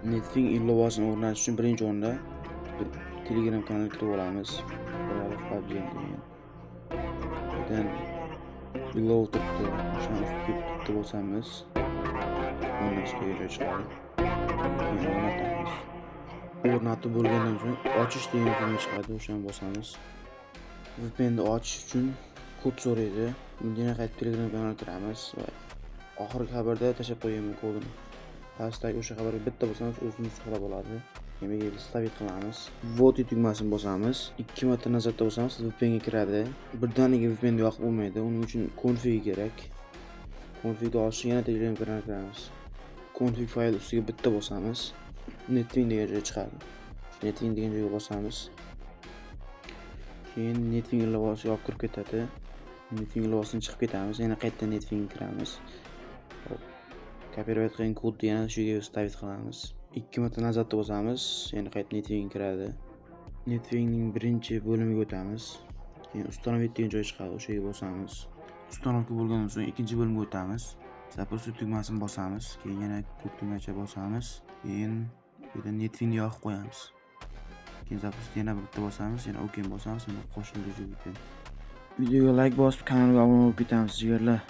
Netfing ilovasini o'rnatish uchun birinchi o'rinda Telegram kanaliga kirib olamiz. PUBG degan. Birdan ilova turibdi. O'shani ustiga bitta bosamiz. O'rnatishga chiqadi. Keyin o'rnatamiz. O'rnatib bo'lgandan so'ng ochish degan tugma chiqadi. O'shani bosamiz. VPNni ochish uchun kod so'raydi. Yana qaytib Telegram kanaliga kiramiz va oxirgi xabarda tashlab qo'yaman kodini. Pastdagi o'sha xabarga bitta bosamiz, o'zini saqlab oladi. Demak, stavit qilamiz. Voti tugmasini bosamiz. 2 marta nazarda bosamiz, VPN ga kiradi. Birdaniga VPN yoqib bo'lmaydi. Uning uchun config kerak. Config olish yana Telegram kanaliga kiramiz. Config fayl ustiga bitta bosamiz. Netfing degan joyga chiqadi. Netfing degan joyga bosamiz. Keyin Netfing ilovasiga olib kirib ketadi. Netfing ilovasidan chiqib ketamiz. Yana qaytadan Netfing ga kiramiz. Copyright qilgan kodni yana shu yerga stavit qilamiz. 2 marta nazarda bosamiz, yana qayta Netfing kiradi. Netfingning birinchi bo'limiga o'tamiz. Keyin установить degan joy chiqadi, o'sha yerga bosamiz. Установка bo'lgandan so'ng ikkinchi bo'limga o'tamiz. Запустить tugmasini bosamiz, keyin yana ko'k tugmacha bosamiz, keyin bu yerda Netfingni yoqib qo'yamiz. Keyin запустить yana bitta bosamiz, yana OK bosamiz, mana qo'shildi VPN. Videoga like bosib, kanalga obuna bo'lib ketamiz, jigarlar.